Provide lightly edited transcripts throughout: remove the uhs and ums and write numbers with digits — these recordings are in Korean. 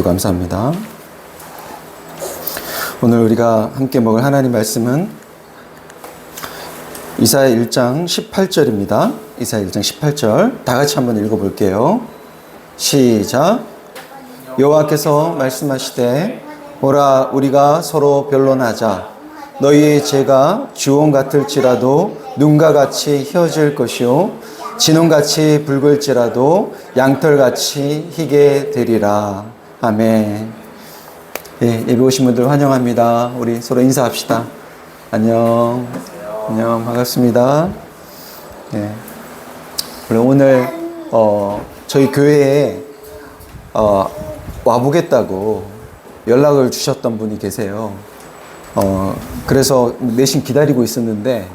감사합니다. 오늘 우리가 함께 먹을 하나님 말씀은 이사야 1장 18절입니다. 이사야 1장 18절 다 같이 한번 읽어볼게요. 시작. 여호와께서 말씀하시되 오라 우리가 서로 변론하자. 너희의 죄가 주홍 같을지라도 눈과 같이 휘어질 것이요 진홍같이 붉을지라도 양털같이 희게 되리라. 아멘. 예, 예배 오신 분들 환영합니다. 우리 서로 인사합시다. 안녕. 안녕. 반갑습니다. 예. 오늘 저희 교회에 와보겠다고 연락을 주셨던 분이 계세요. 그래서 내심 기다리고 있었는데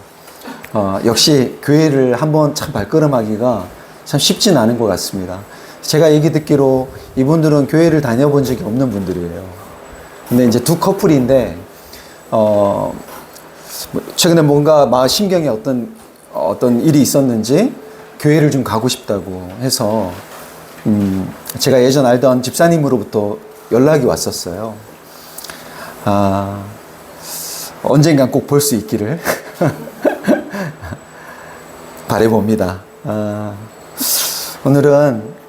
역시 교회를 한번 참 발걸음하기가 참 쉽진 않은 것 같습니다. 제가 얘기 듣기로 이분들은 교회를 다녀본 적이 없는 분들이에요. 근데 이제 두 커플인데 최근에 뭔가 심경에 어떤 일이 있었는지 교회를 좀 가고 싶다고 해서 제가 예전 알던 집사님으로부터 연락이 왔었어요. 언젠간 꼭 볼 수 있기를 바라봅니다. 오늘은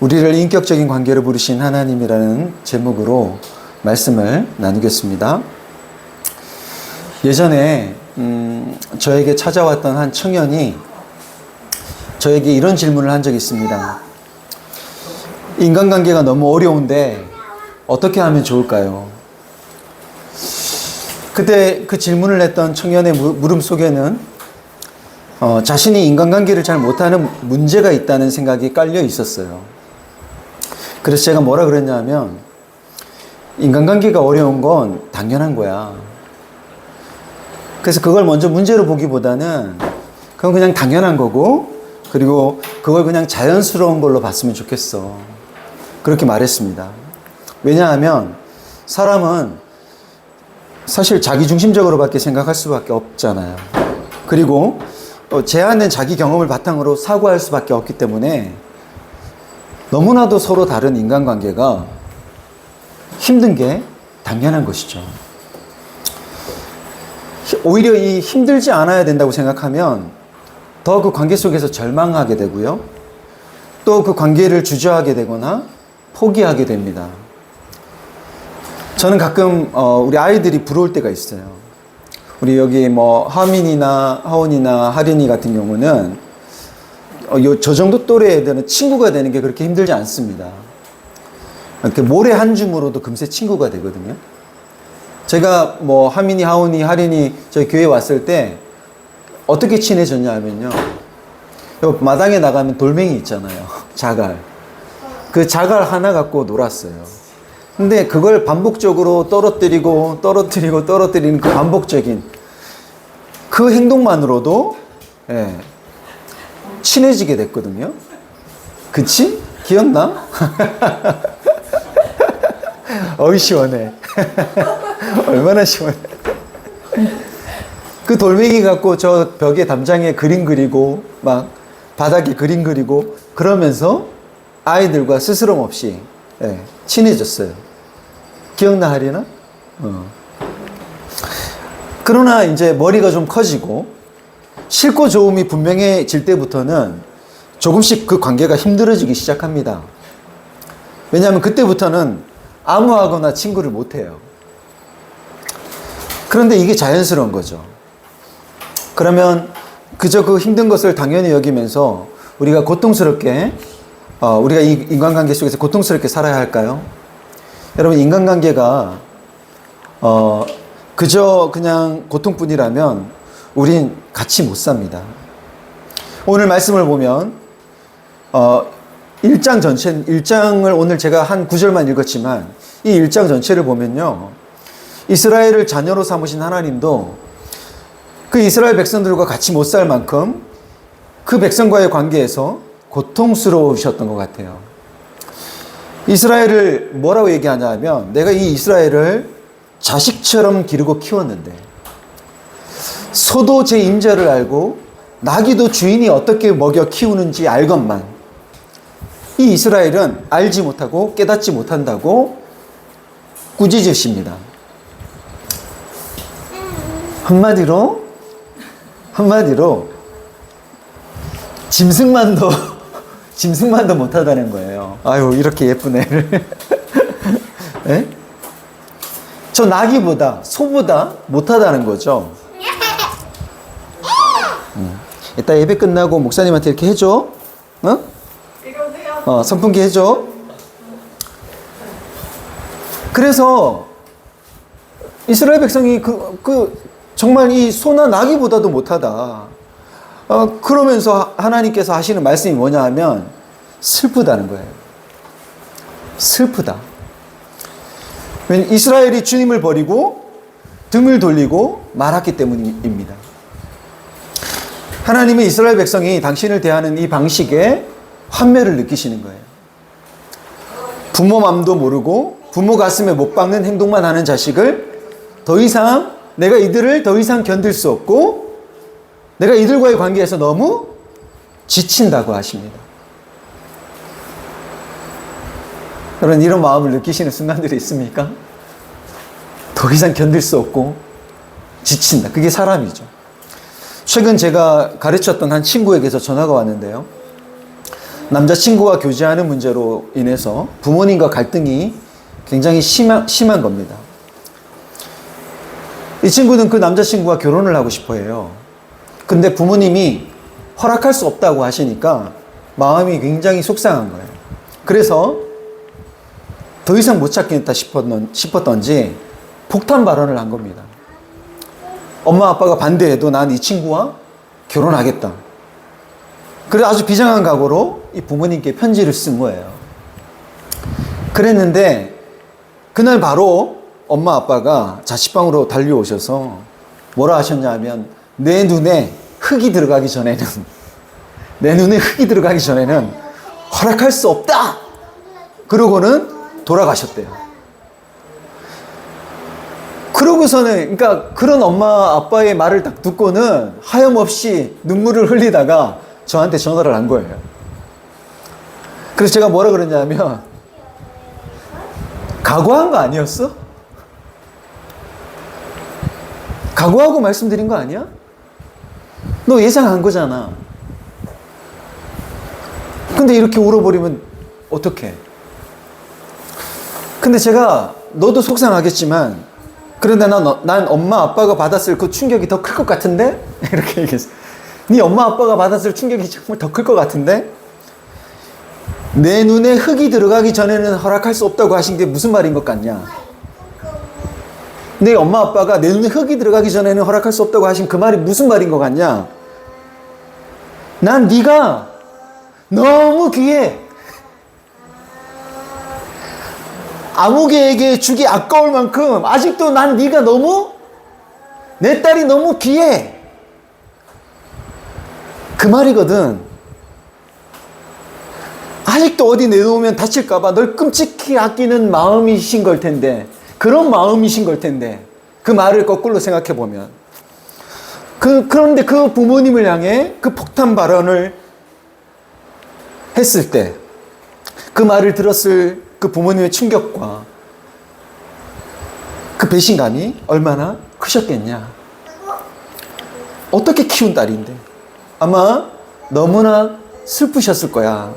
우리를 인격적인 관계로 부르신 하나님이라는 제목으로 말씀을 나누겠습니다. 예전에 저에게 찾아왔던 한 청년이 저에게 이런 질문을 한 적이 있습니다. 인간관계가 너무 어려운데 어떻게 하면 좋을까요? 그때 그 질문을 했던 청년의 물음 속에는 자신이 인간관계를 잘 못하는 문제가 있다는 생각이 깔려 있었어요. 그래서 제가 뭐라 그랬냐면 인간관계가 어려운 건 당연한 거야. 그래서 그걸 먼저 문제로 보기보다는 그건 그냥 당연한 거고 그리고 그걸 그냥 자연스러운 걸로 봤으면 좋겠어. 그렇게 말했습니다. 왜냐하면 사람은 사실 자기중심적으로밖에 생각할 수밖에 없잖아요. 그리고 제한된 자기 경험을 바탕으로 사고할 수밖에 없기 때문에 너무나도 서로 다른 인간관계가 힘든 게 당연한 것이죠. 오히려 이 힘들지 않아야 된다고 생각하면 더 그 관계 속에서 절망하게 되고요. 또 그 관계를 주저하게 되거나 포기하게 됩니다. 저는 가끔 우리 아이들이 부러울 때가 있어요. 우리 여기 하민이나 하온이나 하린이 같은 경우는 저 정도 또래 애들은 친구가 되는 게 그렇게 힘들지 않습니다. 이렇게 모래 한 줌으로도 금세 친구가 되거든요. 제가 하민이, 하온이, 하린이 저희 교회 왔을 때 어떻게 친해졌냐 하면요. 마당에 나가면 돌멩이 있잖아요. 자갈. 그 자갈 하나 갖고 놀았어요. 근데 그걸 반복적으로 떨어뜨리는 그 반복적인 그 행동만으로도 친해지게 됐거든요. 그치? 기억나? 어이 시원해. 얼마나 시원해. 그 돌멩이 갖고 저 벽에 담장에 그림 그리고 막 바닥에 그림 그리고 그러면서 아이들과 스스럼 없이 친해졌어요. 기억나 하리나? 그러나 이제 머리가 좀 커지고 싫고 좋음이 분명해질 때부터는 조금씩 그 관계가 힘들어지기 시작합니다. 왜냐하면 그때부터는 아무하거나 친구를 못해요. 그런데 이게 자연스러운 거죠. 그러면 그저 그 힘든 것을 당연히 여기면서 우리가 고통스럽게 우리가 이 인간관계 속에서 고통스럽게 살아야 할까요? 여러분, 인간관계가 그저 그냥 고통뿐이라면 우린 같이 못 삽니다. 오늘 말씀을 보면 1장을 오늘 제가 한 9절만 읽었지만 이 1장 전체를 보면요. 이스라엘을 자녀로 삼으신 하나님도 그 이스라엘 백성들과 같이 못 살 만큼 그 백성과의 관계에서 고통스러우셨던 것 같아요. 이스라엘을 뭐라고 얘기하냐 하면 내가 이 이스라엘을 자식처럼 기르고 키웠는데 소도 제 임자를 알고 나귀도 주인이 어떻게 먹여 키우는지 알건만 이 이스라엘은 알지 못하고 깨닫지 못한다고 꾸짖으십니다. 한마디로 짐승만도 못하다는 거예요. 아유, 이렇게 예쁜 애를. 네? 저 나귀보다, 소보다 못하다는 거죠. 이따 예배 끝나고 목사님한테 이렇게 해줘. 선풍기 해줘. 그래서 이스라엘 백성이 정말 이 소나 나귀보다도 못하다. 그러면서 하나님께서 하시는 말씀이 뭐냐 하면 슬프다는 거예요. 슬프다. 왜냐하면 이스라엘이 주님을 버리고 등을 돌리고 말았기 때문입니다. 하나님은 이스라엘 백성이 당신을 대하는 이 방식에 환멸을 느끼시는 거예요. 부모 맘도 모르고 부모 가슴에 못 박는 행동만 하는 자식을 내가 이들을 더 이상 견딜 수 없고 내가 이들과의 관계에서 너무 지친다고 하십니다. 여러분, 이런 마음을 느끼시는 순간들이 있습니까? 더 이상 견딜 수 없고 지친다. 그게 사람이죠. 최근 제가 가르쳤던 한 친구에게서 전화가 왔는데요. 남자친구와 교제하는 문제로 인해서 부모님과 갈등이 굉장히 심한 겁니다. 이 친구는 그 남자친구와 결혼을 하고 싶어 해요. 근데 부모님이 허락할 수 없다고 하시니까 마음이 굉장히 속상한 거예요. 그래서 더 이상 못 참겠다 싶었던지 폭탄 발언을 한 겁니다. 엄마 아빠가 반대해도 난 이 친구와 결혼하겠다. 그래 아주 비장한 각오로 이 부모님께 편지를 쓴 거예요. 그랬는데 그날 바로 엄마 아빠가 자취방으로 달려오셔서 뭐라 하셨냐면 내 눈에 흙이 들어가기 전에는 허락할 수 없다. 그러고는 돌아가셨대요. 그러고서는 그러니까 그런 엄마 아빠의 말을 딱 듣고는 하염없이 눈물을 흘리다가 저한테 전화를 한 거예요. 그래서 제가 뭐라 그랬냐면 각오한 거 아니었어? 각오하고 말씀드린 거 아니야? 너 예상한 거잖아. 근데 이렇게 울어버리면 어떡해? 근데 제가 너도 속상하겠지만 그런데 난 엄마 아빠가 받았을 그 충격이 더 클 것 같은데? 이렇게 얘기했어. 네 엄마 아빠가 받았을 충격이 정말 더 클 것 같은데? 내 눈에 흙이 들어가기 전에는 허락할 수 없다고 하신 게 무슨 말인 것 같냐? 내 엄마 아빠가 내 눈에 흙이 들어가기 전에는 허락할 수 없다고 하신 그 말이 무슨 말인 것 같냐? 난 네가 너무 귀해. 아무개에게 주기 아까울 만큼 아직도 난 네가 내 딸이 너무 귀해. 그 말이거든. 아직도 어디 내놓으면 다칠까봐 널 끔찍히 아끼는 마음이신 걸 텐데, 그런 마음이신 걸 텐데, 그 말을 거꾸로 생각해 보면. 그런데 그 부모님을 향해 그 폭탄 발언을 했을 때, 그 말을 들었을 그 부모님의 충격과 그 배신감이 얼마나 크셨겠냐. 어떻게 키운 딸인데 아마 너무나 슬프셨을 거야.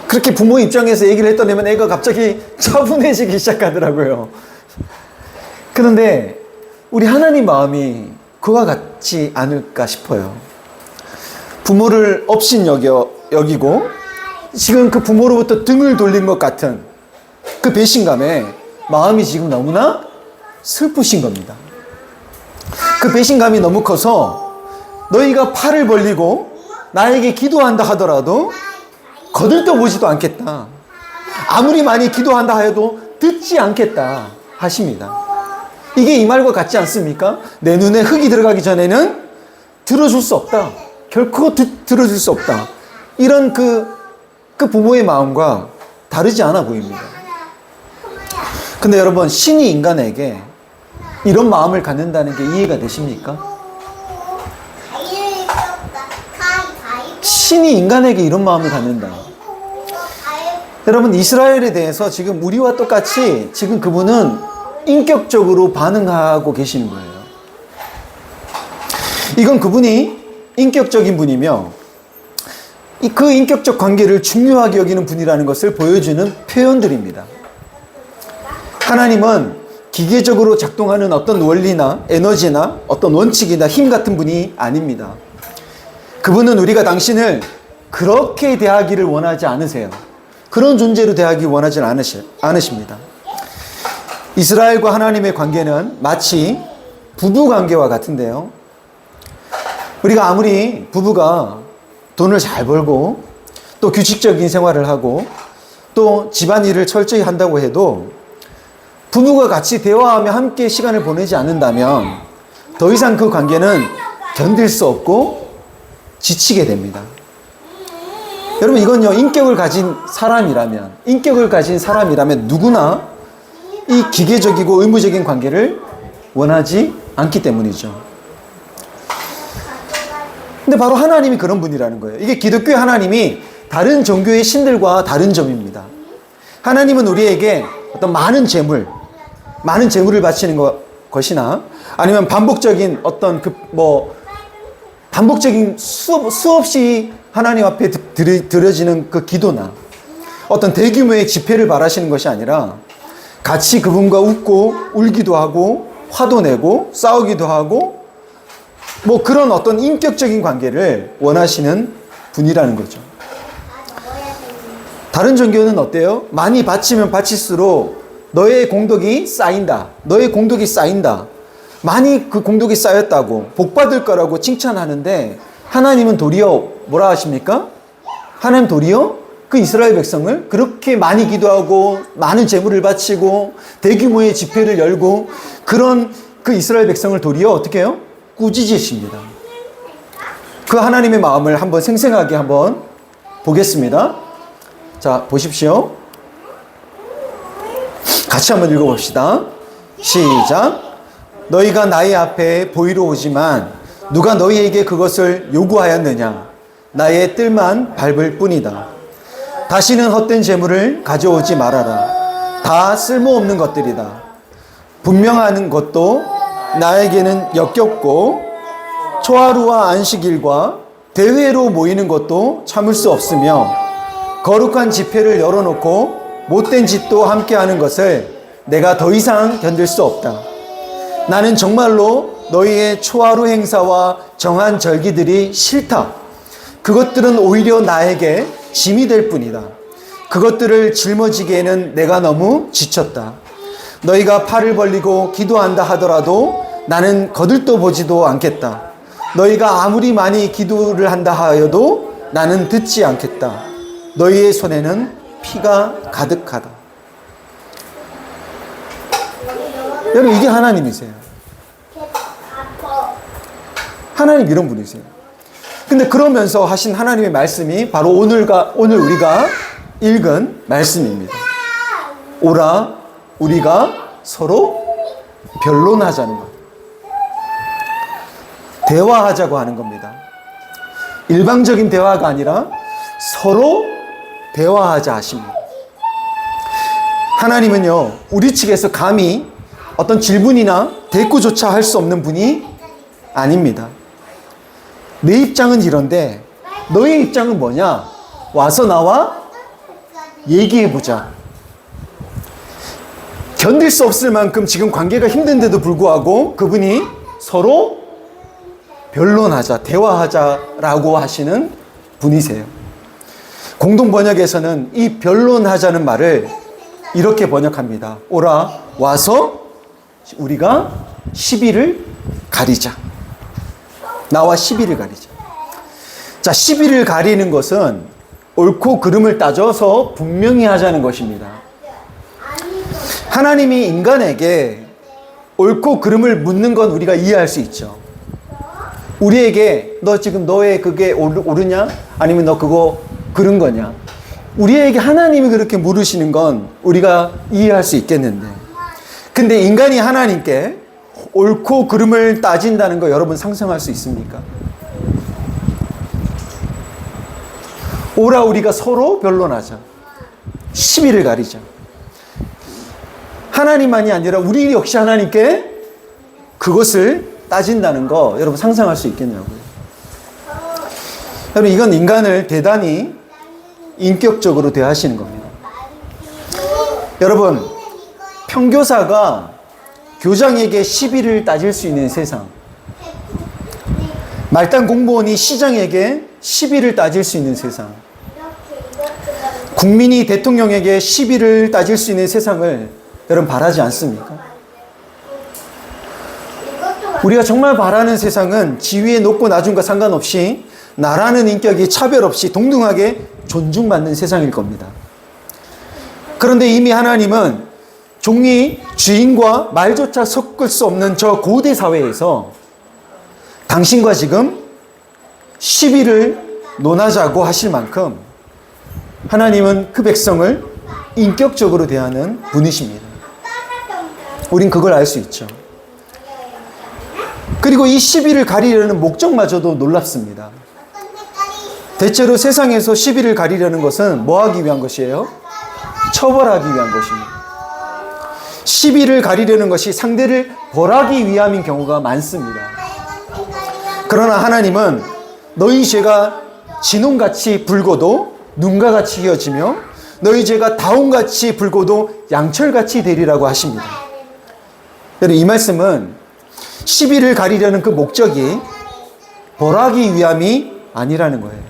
그렇게 부모 입장에서 얘기를 했더니 애가 갑자기 차분해지기 시작하더라고요. 그런데 우리 하나님 마음이 그와 같지 않을까 싶어요. 부모를 업신 여기고 지금 그 부모로부터 등을 돌린 것 같은 그 배신감에 마음이 지금 너무나 슬프신 겁니다. 그 배신감이 너무 커서 너희가 팔을 벌리고 나에게 기도한다 하더라도 거들떠보지도 않겠다. 아무리 많이 기도한다 하여도 듣지 않겠다 하십니다. 이게 이 말과 같지 않습니까? 내 눈에 흙이 들어가기 전에는 들어줄 수 없다. 결코 들어줄 수 없다. 이런 그 부모의 마음과 다르지 않아 보입니다. 근데 여러분, 신이 인간에게 이런 마음을 갖는다는 게 이해가 되십니까? 신이 인간에게 이런 마음을 갖는다. 여러분, 이스라엘에 대해서 지금 우리와 똑같이 지금 그분은 인격적으로 반응하고 계시는 거예요. 이건 그분이 인격적인 분이며 그 인격적 관계를 중요하게 여기는 분이라는 것을 보여주는 표현들입니다. 하나님은 기계적으로 작동하는 어떤 원리나 에너지나 어떤 원칙이나 힘 같은 분이 아닙니다. 그분은 우리가 당신을 그렇게 대하기를 원하지 않으세요. 그런 존재로 대하기 원하지 않으십니다. 이스라엘과 하나님의 관계는 마치 부부 관계와 같은데요. 우리가 아무리 부부가 돈을 잘 벌고 또 규칙적인 생활을 하고 또 집안일을 철저히 한다고 해도 부부가 같이 대화하며 함께 시간을 보내지 않는다면 더 이상 그 관계는 견딜 수 없고 지치게 됩니다. 여러분, 이건요, 인격을 가진 사람이라면 누구나 이 기계적이고 의무적인 관계를 원하지 않기 때문이죠. 근데 바로 하나님이 그런 분이라는 거예요. 이게 기독교의 하나님이 다른 종교의 신들과 다른 점입니다. 하나님은 우리에게 어떤 많은 재물을 바치는 것이나 아니면 반복적인 어떤 반복적인 수없이 하나님 앞에 드려지는 그 기도나 어떤 대규모의 집회를 바라시는 것이 아니라 같이 그분과 웃고 울기도 하고 화도 내고 싸우기도 하고 그런 어떤 인격적인 관계를 원하시는 분이라는 거죠. 다른 종교는 어때요? 많이 바치면 바칠수록 너의 공덕이 쌓인다. 많이 그 공덕이 쌓였다고 복받을 거라고 칭찬하는데 하나님은 도리어 뭐라 하십니까? 하나님 도리어 그 이스라엘 백성을 그렇게 많이 기도하고 많은 제물을 바치고 대규모의 집회를 열고 그런 그 이스라엘 백성을 도리어 어떻게 해요? 꾸짖으십니다. 그 하나님의 마음을 한번 생생하게 한번 보겠습니다. 자, 보십시오. 같이 한번 읽어봅시다. 시작. 너희가 나의 앞에 보이러 오지만 누가 너희에게 그것을 요구하였느냐? 나의 뜰만 밟을 뿐이다. 다시는 헛된 재물을 가져오지 말아라. 다 쓸모없는 것들이다. 분명하는 것도 나에게는 역겹고 초하루와 안식일과 대회로 모이는 것도 참을 수 없으며 거룩한 집회를 열어놓고 못된 짓도 함께하는 것을 내가 더 이상 견딜 수 없다. 나는 정말로 너희의 초하루 행사와 정한 절기들이 싫다. 그것들은 오히려 나에게 짐이 될 뿐이다. 그것들을 짊어지기에는 내가 너무 지쳤다. 너희가 팔을 벌리고 기도한다 하더라도 나는 거들떠 보지도 않겠다. 너희가 아무리 많이 기도를 한다 하여도 나는 듣지 않겠다. 너희의 손에는 피가 가득하다. 여러분, 이게 하나님이세요. 하나님 이런 분이세요. 근데 그러면서 하신 하나님의 말씀이 바로 오늘 우리가 읽은 말씀입니다. 오라, 우리가 서로 변론하자는 것. 대화하자고 하는 겁니다. 일방적인 대화가 아니라 서로 대화하자 하십니다. 하나님은요, 우리 측에서 감히 어떤 질문이나 대꾸조차 할 수 없는 분이 아닙니다. 내 입장은 이런데 너의 입장은 뭐냐? 와서 나와 얘기해보자. 견딜 수 없을 만큼 지금 관계가 힘든데도 불구하고 그분이 서로 변론하자, 대화하자라고 하시는 분이세요. 공동 번역에서는 이 변론하자는 말을 이렇게 번역합니다. 오라, 와서 우리가 시비를 가리자. 나와 시비를 가리자. 자, 시비를 가리는 것은 옳고 그름을 따져서 분명히 하자는 것입니다. 하나님이 인간에게 옳고 그름을 묻는 건 우리가 이해할 수 있죠. 우리에게 너 지금 너의 그게 옳으냐? 아니면 너 그거 그른 거냐? 우리에게 하나님이 그렇게 물으시는 건 우리가 이해할 수 있겠는데, 근데 인간이 하나님께 옳고 그름을 따진다는 거 여러분 상상할 수 있습니까? 오라 우리가 서로 변론하자. 시비를 가리자. 하나님만이 아니라 우리 역시 하나님께 그것을 따진다는 거 여러분 상상할 수 있겠냐고요. 여러분 이건 인간을 대단히 인격적으로 대하시는 겁니다. 여러분 평교사가 교장에게 시비를 따질 수 있는 세상, 말단 공무원이 시장에게 시비를 따질 수 있는 세상, 국민이 대통령에게 시비를 따질 수 있는 세상을 여러분 바라지 않습니까? 우리가 정말 바라는 세상은 지위의 높고 낮음과 상관없이 나라는 인격이 차별 없이 동등하게 존중받는 세상일 겁니다. 그런데 이미 하나님은 종이 주인과 말조차 섞을 수 없는 저 고대 사회에서 당신과 지금 시비를 논하자고 하실 만큼 하나님은 그 백성을 인격적으로 대하는 분이십니다. 우린 그걸 알 수 있죠. 그리고 이 시비를 가리려는 목적마저도 놀랍습니다. 대체로 세상에서 시비를 가리려는 것은 뭐 하기 위한 것이에요? 처벌하기 위한 것입니다. 시비를 가리려는 것이 상대를 벌하기 위함인 경우가 많습니다. 그러나 하나님은 너희 죄가 진홍같이 붉어도 눈과 같이 이어지며 너희 죄가 다홍같이 붉어도 양철같이 되리라고 하십니다. 여러분 이 말씀은 시비를 가리려는 그 목적이 벌하기 위함이 아니라는 거예요.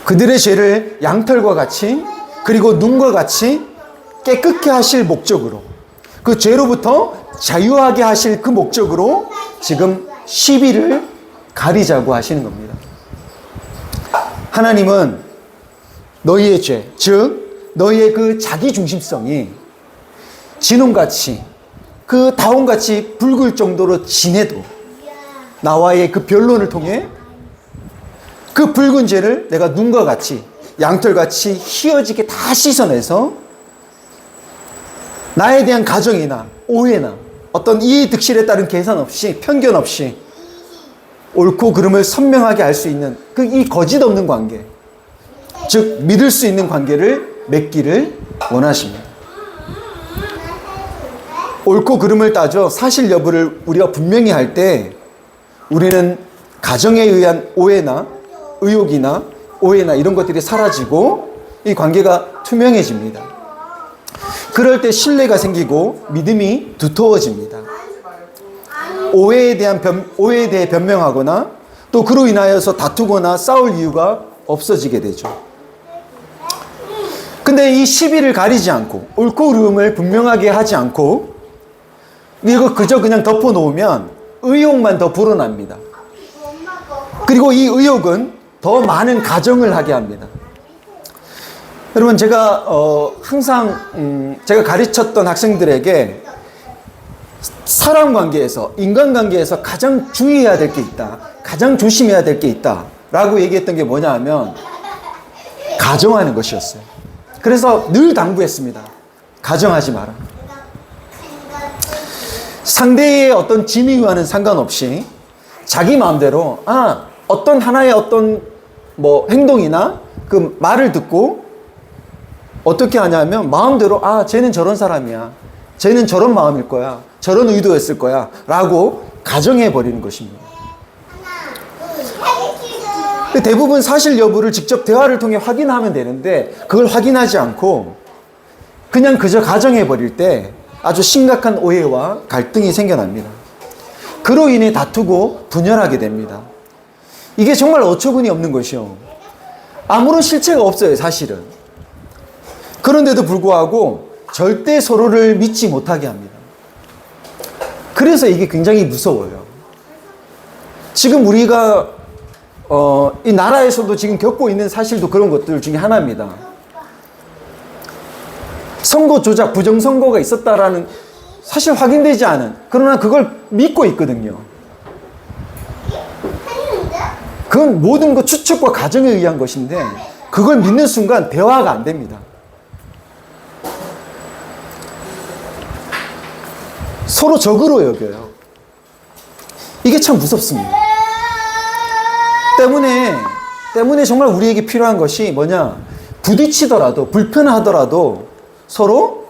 그들의 죄를 양털과 같이 그리고 눈과 같이 깨끗게 하실 목적으로, 그 죄로부터 자유하게 하실 그 목적으로 지금 시비를 가리자고 하시는 겁니다. 하나님은 너희의 죄, 즉 너희의 그 자기중심성이 진홍같이 그 다홍같이 붉을 정도로 진해도 나와의 그 변론을 통해 그 붉은 죄를 내가 눈과 같이 양털같이 희어지게 다 씻어내서 나에 대한 가정이나 오해나 어떤 이해득실에 따른 계산 없이 편견 없이 옳고 그름을 선명하게 알 수 있는 그 이 거짓 없는 관계, 즉 믿을 수 있는 관계를 맺기를 원하십니다. 옳고 그름을 따져 사실 여부를 우리가 분명히 할 때 우리는 가정에 의한 오해나 의혹이나 오해나 이런 것들이 사라지고 이 관계가 투명해집니다. 그럴 때 신뢰가 생기고 믿음이 두터워집니다. 오해에 대해 변명하거나 또 그로 인하여서 다투거나 싸울 이유가 없어지게 되죠. 근데 이 시비를 가리지 않고 옳고 그름을 분명하게 하지 않고 이거 그저 그냥 덮어놓으면 의혹만 더 불어납니다. 그리고 이 의혹은 더 많은 가정을 하게 합니다. 여러분 제가 항상 제가 가르쳤던 학생들에게 사람 관계에서, 인간관계에서 가장 주의해야 될 게 있다, 가장 조심해야 될 게 있다 라고 얘기했던 게 뭐냐 하면 가정하는 것이었어요. 그래서 늘 당부했습니다. 가정하지 마라. 상대의 어떤 진의와는 상관없이 자기 마음대로 어떤 하나의 어떤 행동이나 그 말을 듣고 어떻게 하냐면 마음대로 쟤는 저런 사람이야, 쟤는 저런 마음일 거야, 저런 의도였을 거야 라고 가정해버리는 것입니다. 대부분 사실 여부를 직접 대화를 통해 확인하면 되는데 그걸 확인하지 않고 그냥 그저 가정해버릴 때 아주 심각한 오해와 갈등이 생겨납니다. 그로 인해 다투고 분열하게 됩니다. 이게 정말 어처구니 없는 것이요. 아무런 실체가 없어요, 사실은. 그런데도 불구하고 절대 서로를 믿지 못하게 합니다. 그래서 이게 굉장히 무서워요. 지금 우리가 이 나라에서도 지금 겪고 있는 사실도 그런 것들 중에 하나입니다. 선거 조작, 부정선거가 있었다라는 사실 확인되지 않은, 그러나 그걸 믿고 있거든요. 그건 모든 것 추측과 가정에 의한 것인데 그걸 믿는 순간 대화가 안 됩니다. 서로 적으로 여겨요. 이게 참 무섭습니다. 때문에 때문에 정말 우리에게 필요한 것이 뭐냐? 부딪히더라도, 불편하더라도 서로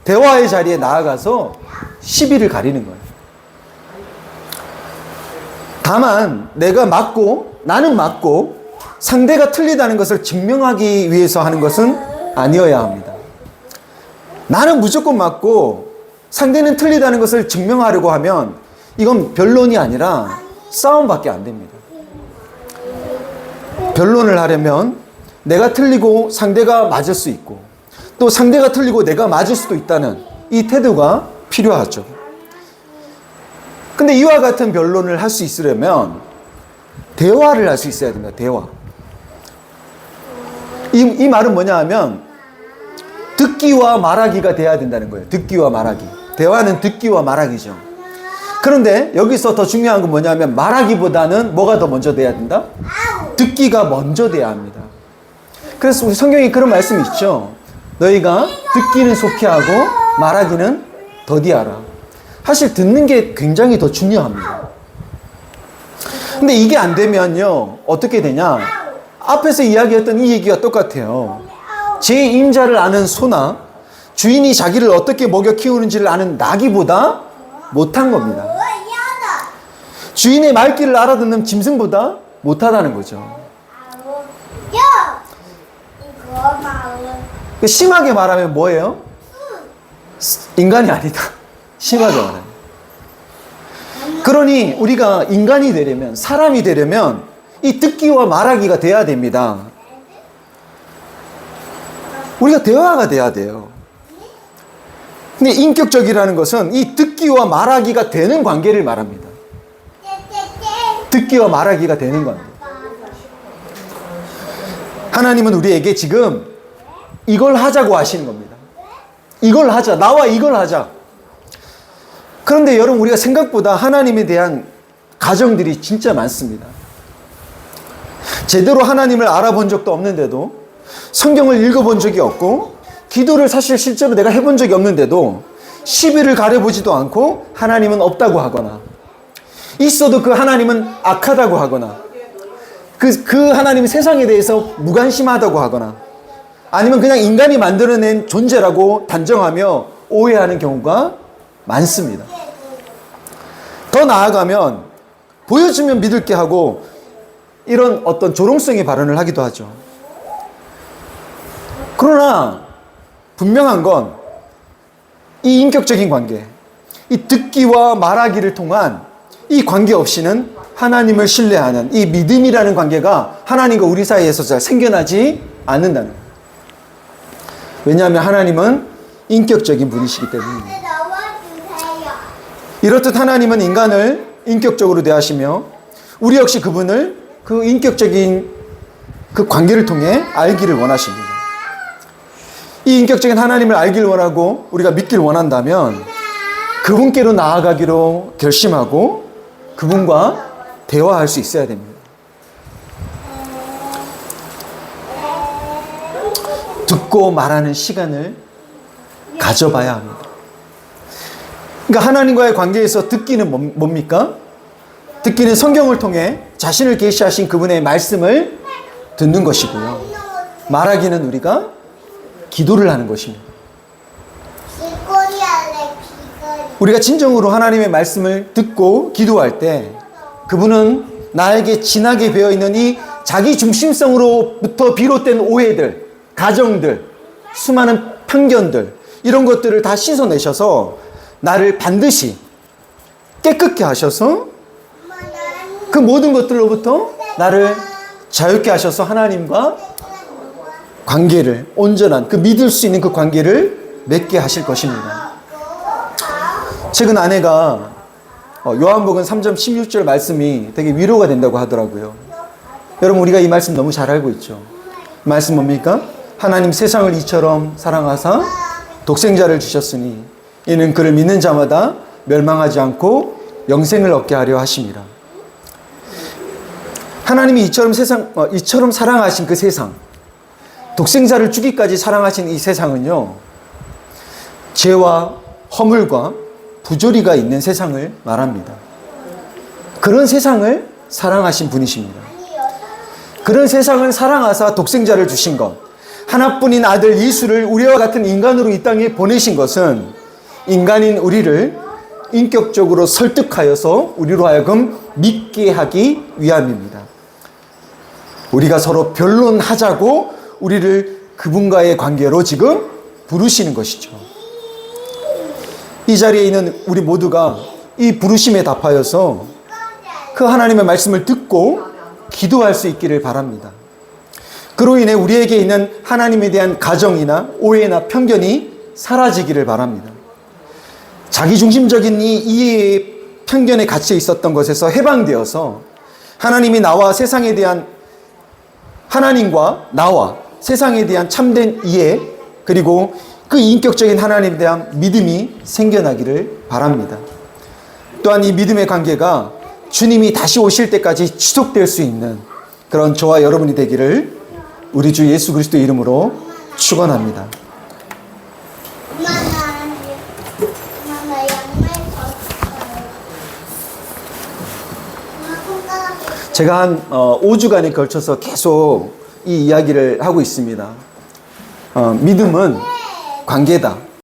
대화의 자리에 나아가서 시비를 가리는 거예요. 다만 내가 맞고 나는 맞고 상대가 틀리다는 것을 증명하기 위해서 하는 것은 아니어야 합니다. 나는 무조건 맞고 상대는 틀리다는 것을 증명하려고 하면 이건 변론이 아니라 싸움밖에 안 됩니다. 변론을 하려면 내가 틀리고 상대가 맞을 수 있고 또 상대가 틀리고 내가 맞을 수도 있다는 이 태도가 필요하죠. 근데 이와 같은 변론을 할 수 있으려면 대화를 할 수 있어야 됩니다. 대화. 이 말은 뭐냐 하면 듣기와 말하기가 돼야 된다는 거예요. 듣기와 말하기. 대화는 듣기와 말하기죠. 그런데 여기서 더 중요한 건 뭐냐면 말하기보다는 뭐가 더 먼저 돼야 된다? 듣기가 먼저 돼야 합니다. 그래서 우리 성경에 그런 말씀이 있죠. 너희가 듣기는 속히 하고 말하기는 더디하라. 사실 듣는 게 굉장히 더 중요합니다. 근데 이게 안 되면요 어떻게 되냐? 앞에서 이야기했던 이 얘기가 똑같아요. 제 임자를 아는 소나 주인이 자기를 어떻게 먹여 키우는지를 아는 나귀보다 못한 겁니다. 주인의 말귀를 알아듣는 짐승보다 못하다는 거죠. 심하게 말하면 뭐예요? 인간이 아니다. 심하게 말하면. 그러니 우리가 인간이 되려면, 사람이 되려면 이 듣기와 말하기가 돼야 됩니다. 우리가 대화가 돼야 돼요. 근데 인격적이라는 것은 이 듣기와 말하기가 되는 관계를 말합니다. 듣기와 말하기가 되는 관계. 하나님은 우리에게 지금 이걸 하자고 하시는 겁니다. 이걸 하자. 나와 이걸 하자. 그런데 여러분 우리가 생각보다 하나님에 대한 가정들이 진짜 많습니다. 제대로 하나님을 알아본 적도 없는데도 성경을 읽어본 적이 없고 기도를 사실 실제로 내가 해본 적이 없는데도 시비를 가려보지도 않고 하나님은 없다고 하거나 있어도 그 하나님은 악하다고 하거나 그 하나님이 세상에 대해서 무관심하다고 하거나 아니면 그냥 인간이 만들어낸 존재라고 단정하며 오해하는 경우가 많습니다. 더 나아가면 보여주면 믿을게 하고 이런 어떤 조롱성의 발언을 하기도 하죠. 그러나 분명한 건 이 인격적인 관계, 이 듣기와 말하기를 통한 이 관계 없이는 하나님을 신뢰하는 이 믿음이라는 관계가 하나님과 우리 사이에서 잘 생겨나지 않는다는 거예요. 왜냐하면 하나님은 인격적인 분이시기 때문입니다. 이렇듯 하나님은 인간을 인격적으로 대하시며 우리 역시 그분을 그 인격적인 그 관계를 통해 알기를 원하십니다. 이 인격적인 하나님을 알기를 원하고 우리가 믿기를 원한다면 그분께로 나아가기로 결심하고 그분과 대화할 수 있어야 됩니다. 듣고 말하는 시간을 가져봐야 합니다. 그러니까 하나님과의 관계에서 듣기는 뭡니까? 듣기는 성경을 통해 자신을 계시하신 그분의 말씀을 듣는 것이고요. 말하기는 우리가 기도를 하는 것입니다. 우리가 진정으로 하나님의 말씀을 듣고 기도할 때 그분은 나에게 진하게 배어있는 이 자기 중심성으로부터 비롯된 오해들, 가정들, 수많은 편견들 이런 것들을 다 씻어내셔서 나를 반드시 깨끗게 하셔서 그 모든 것들로부터 나를 자유케 하셔서 하나님과 관계를 온전한 그 믿을 수 있는 그 관계를 맺게 하실 것입니다. 최근 아내가 요한복음 3장 16절 말씀이 되게 위로가 된다고 하더라고요. 여러분 우리가 이 말씀 너무 잘 알고 있죠. 말씀 뭡니까? 하나님 세상을 이처럼 사랑하사 독생자를 주셨으니 이는 그를 믿는 자마다 멸망하지 않고 영생을 얻게 하려 하심이라. 하나님이 이처럼 사랑하신 그 세상, 독생자를 주기까지 사랑하신 이 세상은요, 죄와 허물과 부조리가 있는 세상을 말합니다. 그런 세상을 사랑하신 분이십니다. 그런 세상을 사랑하사 독생자를 주신 것, 하나뿐인 아들 예수를 우리와 같은 인간으로 이 땅에 보내신 것은 인간인 우리를 인격적으로 설득하여서 우리로 하여금 믿게 하기 위함입니다. 우리가 서로 변론하자고 우리를 그분과의 관계로 지금 부르시는 것이죠. 이 자리에 있는 우리 모두가 이 부르심에 답하여서 그 하나님의 말씀을 듣고 기도할 수 있기를 바랍니다. 그로 인해 우리에게 있는 하나님에 대한 가정이나 오해나 편견이 사라지기를 바랍니다. 자기중심적인 이 이해의 편견에 갇혀 있었던 것에서 해방되어서 하나님이 나와 세상에 대한 하나님과 나와 세상에 대한 참된 이해 그리고 그 인격적인 하나님에 대한 믿음이 생겨나기를 바랍니다. 또한 이 믿음의 관계가 주님이 다시 오실 때까지 지속될 수 있는 그런 저와 여러분이 되기를 우리 주 예수 그리스도의 이름으로 축원합니다. 제가 한 5주간에 걸쳐서 계속 이 이야기를 하고 있습니다. 믿음은 관계다.